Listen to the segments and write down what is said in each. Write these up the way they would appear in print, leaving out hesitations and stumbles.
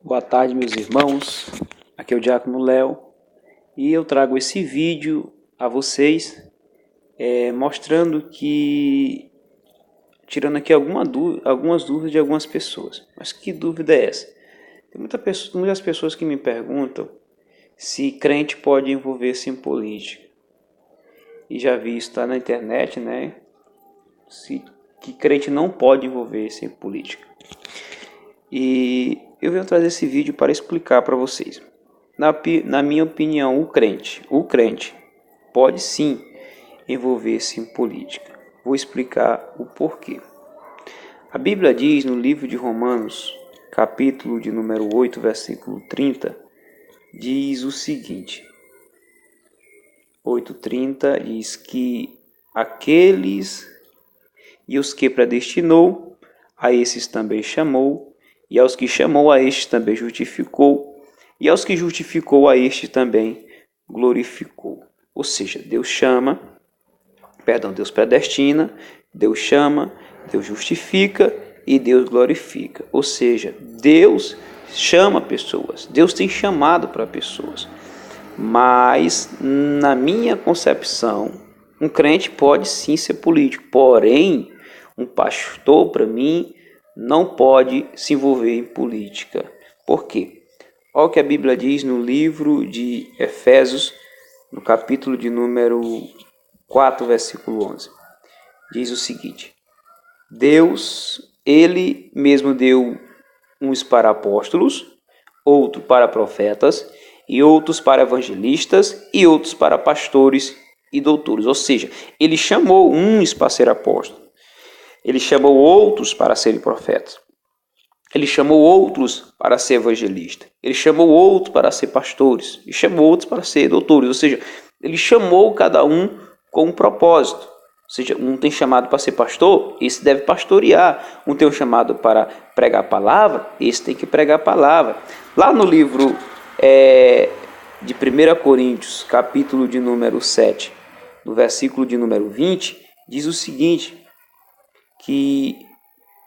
Boa tarde, meus irmãos. Aqui é o Diácono Léo e eu trago esse vídeo a vocês mostrando que, tirando aqui algumas dúvidas de algumas pessoas. Mas que dúvida é essa? Tem muitas pessoas que me perguntam se crente pode envolver-se em política. E já vi isso na internet, né? Que crente não pode envolver-se em política. E eu venho trazer esse vídeo para explicar para vocês. Na minha opinião, o crente pode sim envolver-se em política. Vou explicar o porquê. A Bíblia diz no livro de Romanos, capítulo de número 8, versículo 30, diz o seguinte. 8:30 diz que aqueles e os que predestinou, a esses também chamou, e aos que chamou, a estes também justificou, e aos que justificou, a estes também glorificou. Ou seja, Deus predestina, Deus chama, Deus justifica e Deus glorifica. Ou seja, Deus chama pessoas, Deus tem chamado para pessoas. Mas, na minha concepção, um crente pode sim ser político, porém, um pastor, para mim, não pode se envolver em política. Por quê? Olha o que a Bíblia diz no livro de Efésios, no capítulo de número 4, versículo 11. Diz o seguinte: Deus, Ele mesmo deu uns para apóstolos, outro para profetas, e outros para evangelistas, e outros para pastores e doutores. Ou seja, Ele chamou uns para ser apóstolos. Ele chamou outros para serem profetas. Ele chamou outros para ser evangelistas. Ele chamou outros para ser pastores. Ele chamou outros para ser doutores. Ou seja, ele chamou cada um com um propósito. Ou seja, um tem chamado para ser pastor, esse deve pastorear. Um tem um chamado para pregar a palavra, esse tem que pregar a palavra. Lá no livro de 1 Coríntios, capítulo de número 7, no versículo de número 20, diz o seguinte: que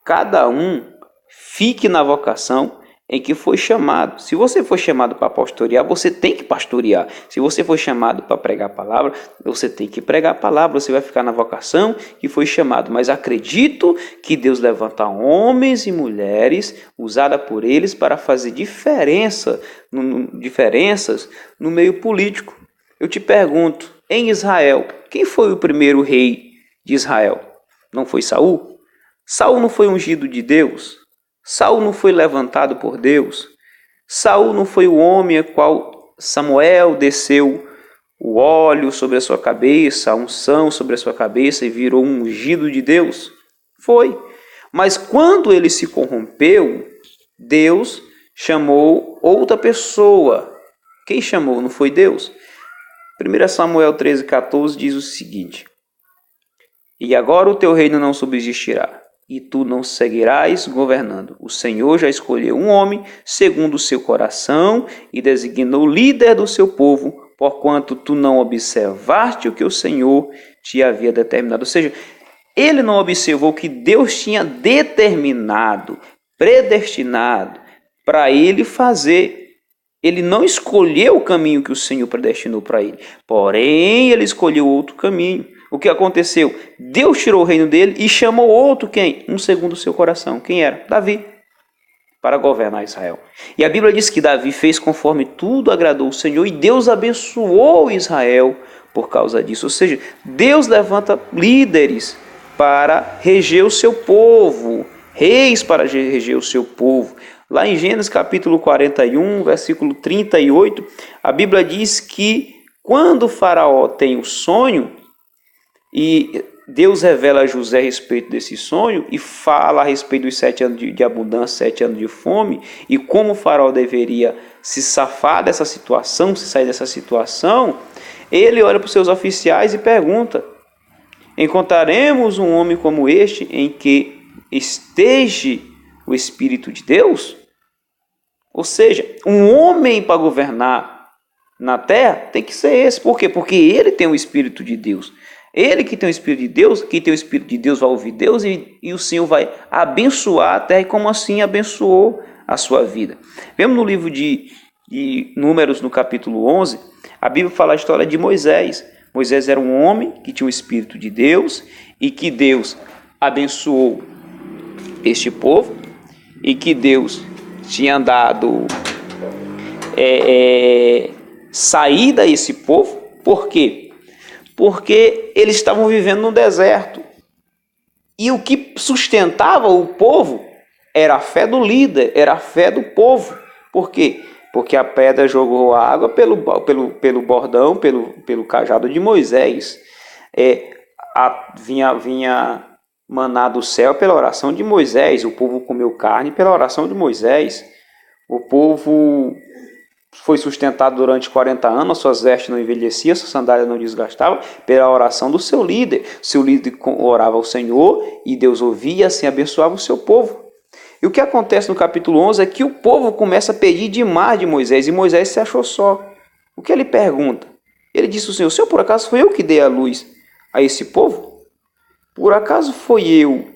cada um fique na vocação em que foi chamado. Se você foi chamado para pastorear, você tem que pastorear. Se você foi chamado para pregar a palavra, você tem que pregar a palavra. Você vai ficar na vocação que foi chamado. Mas acredito que Deus levanta homens e mulheres usada por eles para fazer diferenças no meio político. Eu te pergunto, em Israel, quem foi o primeiro rei de Israel? Não foi Saul? Saul não foi ungido de Deus? Saul não foi levantado por Deus? Saul não foi o homem a qual Samuel desceu o óleo sobre a sua cabeça, a unção sobre a sua cabeça e virou um ungido de Deus? Foi. Mas quando ele se corrompeu, Deus chamou outra pessoa. Quem chamou? Não foi Deus? 1 Samuel 13:14 diz o seguinte: E agora o teu reino não subsistirá, e tu não seguirás governando. O Senhor já escolheu um homem segundo o seu coração e designou líder do seu povo, porquanto tu não observaste o que o Senhor te havia determinado. Ou seja, ele não observou o que Deus tinha determinado, predestinado para ele fazer. Ele não escolheu o caminho que o Senhor predestinou para ele, porém ele escolheu outro caminho. O que aconteceu? Deus tirou o reino dele e chamou outro quem? Um segundo o seu coração. Quem era? Davi, para governar Israel. E a Bíblia diz que Davi fez conforme tudo agradou o Senhor e Deus abençoou Israel por causa disso. Ou seja, Deus levanta líderes para reger o seu povo, reis para reger o seu povo. Lá em Gênesis capítulo 41, versículo 38, a Bíblia diz que quando o faraó tem o sonho, e Deus revela a José a respeito desse sonho e fala a respeito dos 7 anos de abundância, 7 anos de fome, e como o faraó deveria se safar dessa situação, se sair dessa situação, ele olha para os seus oficiais e pergunta: encontraremos um homem como este em que esteja o Espírito de Deus? Ou seja, um homem para governar na terra tem que ser esse. Por quê? Porque ele tem o Espírito de Deus. Ele que tem o Espírito de Deus, quem tem o Espírito de Deus vai ouvir Deus e o Senhor vai abençoar a terra, e como assim abençoou a sua vida. Vemos no livro de Números, no capítulo 11, a Bíblia fala a história de Moisés. Moisés era um homem que tinha o Espírito de Deus e que Deus abençoou este povo e que Deus tinha dado saída a esse povo. Por quê? Porque eles estavam vivendo no deserto. E o que sustentava o povo era a fé do líder, era a fé do povo. Por quê? Porque a pedra jogou água pelo bordão, pelo cajado de Moisés. Vinha maná do céu pela oração de Moisés. O povo comeu carne pela oração de Moisés. O povo foi sustentado durante 40 anos, suas vestes não envelheciam, sua sandália não desgastava, pela oração do seu líder. Seu líder orava ao Senhor e Deus ouvia e assim abençoava o seu povo. E o que acontece no capítulo 11 é que o povo começa a pedir demais de Moisés, e Moisés se achou só. O que ele pergunta? Ele disse ao Senhor: Senhor, por acaso foi eu que dei a luz a esse povo? Por acaso foi eu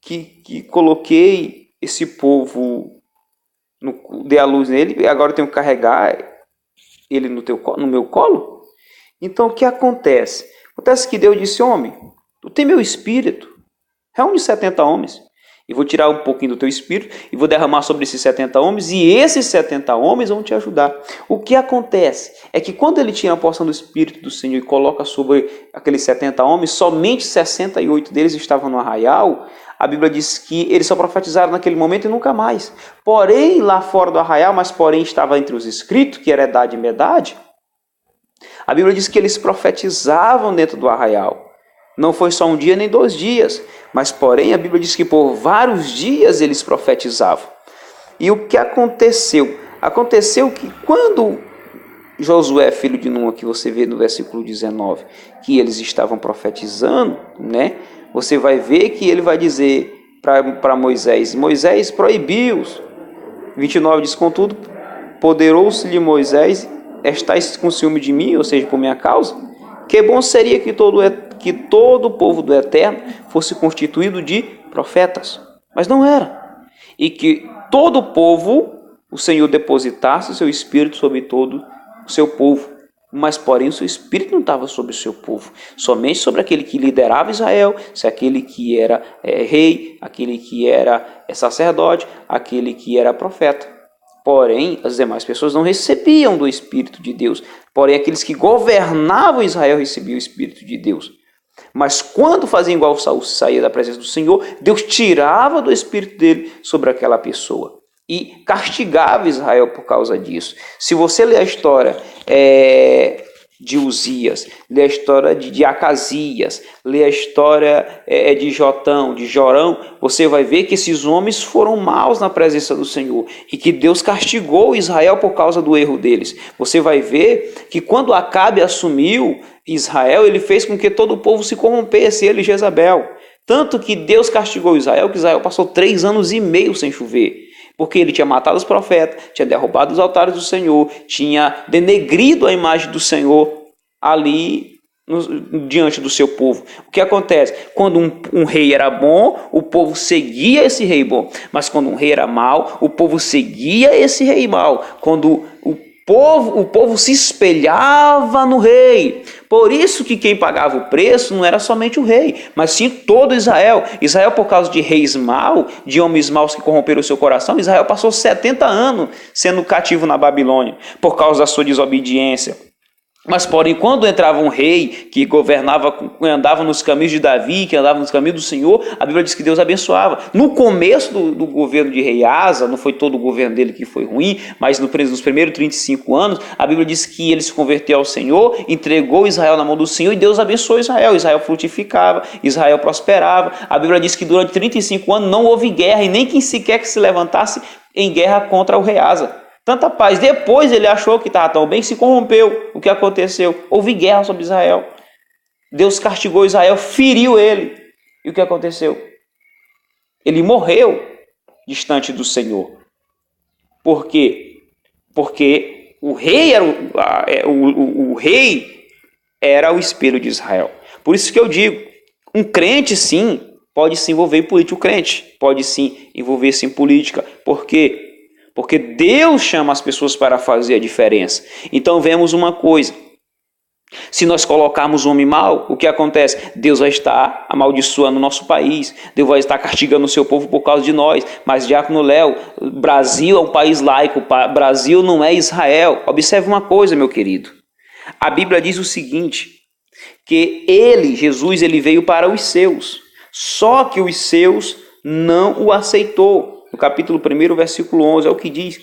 que coloquei esse povo, dei a luz nele, e agora eu tenho que carregar ele no meu colo? Então o que acontece? Acontece que Deus disse: homem, tu tem meu espírito, reúne 70 homens, e vou tirar um pouquinho do teu espírito e vou derramar sobre esses 70 homens, e esses 70 homens vão te ajudar. O que acontece é que quando ele tira a porção do Espírito do Senhor e coloca sobre aqueles 70 homens, somente 68 deles estavam no arraial. A Bíblia diz que eles só profetizaram naquele momento e nunca mais. Porém, lá fora do arraial, mas porém estava entre os escritos, que era edade e medade, a Bíblia diz que eles profetizavam dentro do arraial. Não foi só um dia nem 2 dias, mas porém a Bíblia diz que por vários dias eles profetizavam. E o que aconteceu? Aconteceu que quando Josué, filho de Num, que você vê no versículo 19, que eles estavam profetizando, né? Você vai ver que ele vai dizer para Moisés, Moisés proibiu-os. 29 diz: contudo, poderou-se-lhe Moisés, estais com ciúme de mim, ou seja, por minha causa? Que bom seria que todo o povo do Eterno fosse constituído de profetas. Mas não era. E que todo o povo, o Senhor depositasse o seu espírito sobre todo o seu povo. Mas, porém, o seu espírito não estava sobre o seu povo. Somente sobre aquele que liderava Israel, se aquele que era rei, aquele que era sacerdote, aquele que era profeta. Porém, as demais pessoas não recebiam do Espírito de Deus. Porém, aqueles que governavam Israel recebiam o Espírito de Deus. Mas quando fazia igual Saul, saía da presença do Senhor, Deus tirava do Espírito dele sobre aquela pessoa. E castigava Israel por causa disso. Se você ler a história de Uzias, lê a história de Acasias, lê a história de Jotão, de Jorão, você vai ver que esses homens foram maus na presença do Senhor e que Deus castigou Israel por causa do erro deles. Você vai ver que quando Acabe assumiu Israel, ele fez com que todo o povo se corrompesse, ele e Jezabel. Tanto que Deus castigou Israel, que Israel passou 3 anos e meio sem chover. Porque ele tinha matado os profetas, tinha derrubado os altares do Senhor, tinha denegrido a imagem do Senhor ali diante do seu povo. O que acontece? Quando um rei era bom, o povo seguia esse rei bom. Mas quando um rei era mau, o povo seguia esse rei mau. Quando o povo se espelhava no rei. Por isso que quem pagava o preço não era somente o rei, mas sim todo Israel. Israel, por causa de reis maus, de homens maus que corromperam o seu coração, Israel passou 70 anos sendo cativo na Babilônia, por causa da sua desobediência. Mas, porém, quando entrava um rei que governava, andava nos caminhos de Davi, que andava nos caminhos do Senhor, a Bíblia diz que Deus abençoava. No começo do governo de rei Asa, não foi todo o governo dele que foi ruim, mas nos primeiros 35 anos, a Bíblia diz que ele se converteu ao Senhor, entregou Israel na mão do Senhor e Deus abençoou Israel. Israel frutificava, Israel prosperava. A Bíblia diz que durante 35 anos não houve guerra e nem quem sequer que se levantasse em guerra contra o rei Asa. Tanta paz. Depois ele achou que estava tão bem, se corrompeu. O que aconteceu? Houve guerra sobre Israel. Deus castigou Israel, feriu ele. E o que aconteceu? Ele morreu distante do Senhor. Por quê? Porque o rei era o espelho de Israel. Por isso que eu digo, um crente sim pode se envolver em política. O crente pode sim envolver-se em política. Por quê? Porque Deus chama as pessoas para fazer a diferença. Então vemos uma coisa. Se nós colocarmos o homem mal, o que acontece? Deus vai estar amaldiçoando o nosso país. Deus vai estar castigando o seu povo por causa de nós. Mas, Diácono Léo, Brasil é um país laico. Brasil não é Israel. Observe uma coisa, meu querido. A Bíblia diz o seguinte, que Jesus, ele veio para os seus. Só que os seus não o aceitou. No capítulo 1, versículo 11, é o que diz.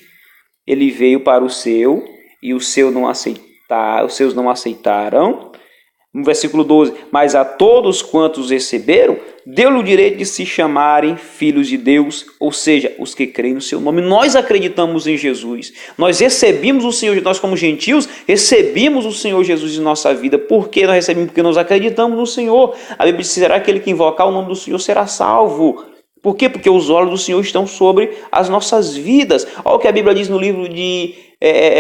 Ele veio para o seu e o seu não aceitou. Os seus não aceitaram. No versículo 12, mas a todos quantos receberam, deu-lhe o direito de se chamarem filhos de Deus, ou seja, os que creem no seu nome. Nós acreditamos em Jesus. Nós recebemos o Senhor, nós como gentios, recebemos o Senhor Jesus em nossa vida. Por que nós recebemos? Porque nós acreditamos no Senhor. A Bíblia diz, será aquele que invocar o nome do Senhor será salvo. Por quê? Porque os olhos do Senhor estão sobre as nossas vidas. Olha o que a Bíblia diz no livro de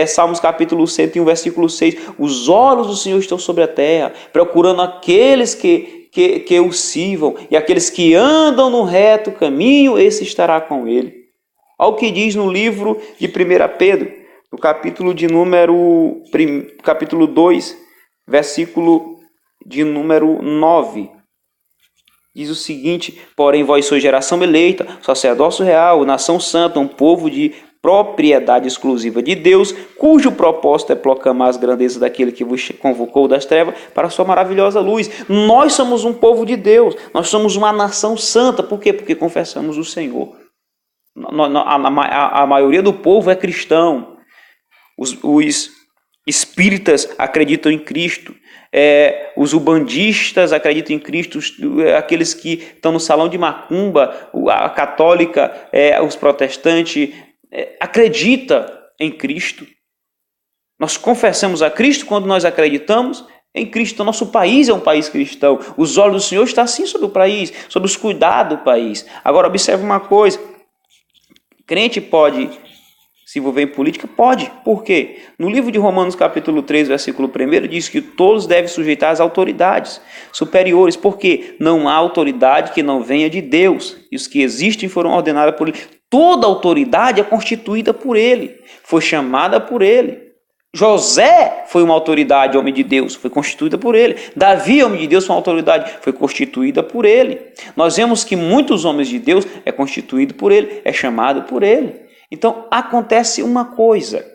Salmos capítulo 101, versículo 6. Os olhos do Senhor estão sobre a terra, procurando aqueles que o sirvam, e aqueles que andam no reto caminho, esse estará com ele. Olha o que diz no livro de 1 Pedro, no capítulo 2, versículo de número 9. Diz o seguinte, porém vós sois geração eleita, sacerdócio real, nação santa, um povo de propriedade exclusiva de Deus, cujo propósito é proclamar as grandezas daquele que vos convocou das trevas para a sua maravilhosa luz. Nós somos um povo de Deus, nós somos uma nação santa. Por quê? Porque confessamos o Senhor. A maioria do povo é cristão. Os espíritas acreditam em Cristo. Os ubandistas acreditam em Cristo, aqueles que estão no salão de macumba, a católica, os protestantes, acreditam em Cristo. Nós confessamos a Cristo quando nós acreditamos em Cristo. Nosso país é um país cristão. Os olhos do Senhor estão assim sobre o país, sobre os cuidados do país. Agora observe uma coisa, crente pode se envolver em política? Pode. Por quê? No livro de Romanos, capítulo 3, versículo 1, diz que todos devem sujeitar às autoridades superiores. Por quê? Não há autoridade que não venha de Deus. E os que existem foram ordenados por Ele. Toda autoridade é constituída por Ele. Foi chamada por Ele. José foi uma autoridade, homem de Deus, foi constituída por ele. Davi, homem de Deus, foi uma autoridade, foi constituída por ele. Nós vemos que muitos homens de Deus é constituído por ele, é chamado por ele. Então, acontece uma coisa,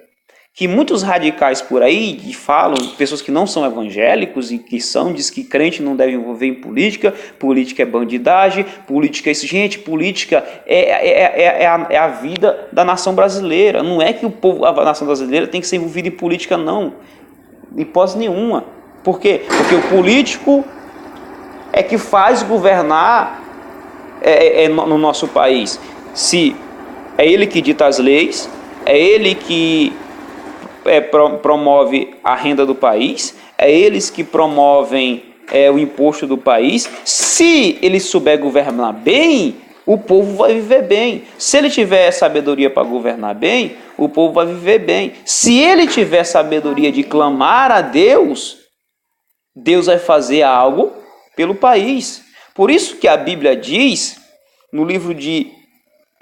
que muitos radicais por aí falam, pessoas que não são evangélicos e que diz que crente não deve envolver em política, política é bandidagem, política é isso. Gente, política é a vida da nação brasileira. Não é que a nação brasileira tem que ser envolvida em política, não, em hipótese nenhuma. Por quê? Porque o político é que faz governar no nosso país. Se é ele que dita as leis, é ele que promove a renda do país, é eles que promovem o imposto do país. Se ele souber governar bem, o povo vai viver bem. Se ele tiver sabedoria para governar bem, o povo vai viver bem. Se ele tiver sabedoria de clamar a Deus, Deus vai fazer algo pelo país. Por isso que a Bíblia diz, no livro de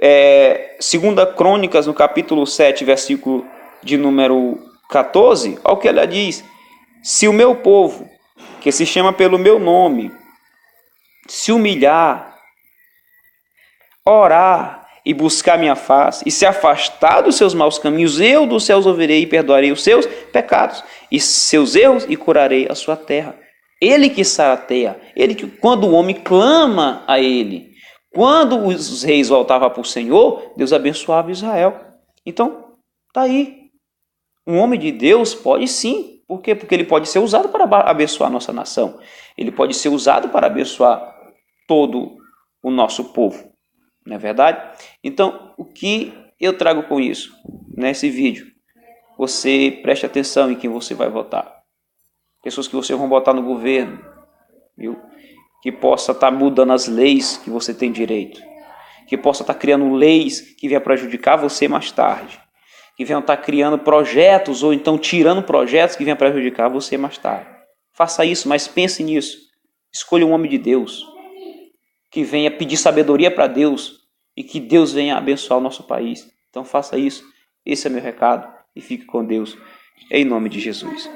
2 Crônicas, no capítulo 7, versículo de número 14, olha o que ela diz: se o meu povo, que se chama pelo meu nome, se humilhar, orar e buscar minha face, e se afastar dos seus maus caminhos, eu dos céus ouvirei e perdoarei os seus pecados e seus erros e curarei a sua terra. Ele que sarateia, ele que, quando o homem clama a ele, quando os reis voltavam para o Senhor, Deus abençoava Israel. Então, está aí. Um homem de Deus pode sim. Por quê? Porque ele pode ser usado para abençoar a nossa nação. Ele pode ser usado para abençoar todo o nosso povo. Não é verdade? Então, o que eu trago com isso, nesse vídeo? Você preste atenção em quem você vai votar. Pessoas que você vai votar no governo, viu? Que possa estar mudando as leis que você tem direito, que possa estar criando leis que venham prejudicar você mais tarde, que venham estar criando projetos ou então tirando projetos que venham prejudicar você mais tarde. Faça isso, mas pense nisso. Escolha um homem de Deus, que venha pedir sabedoria para Deus e que Deus venha abençoar o nosso país. Então faça isso. Esse é meu recado e fique com Deus, em nome de Jesus.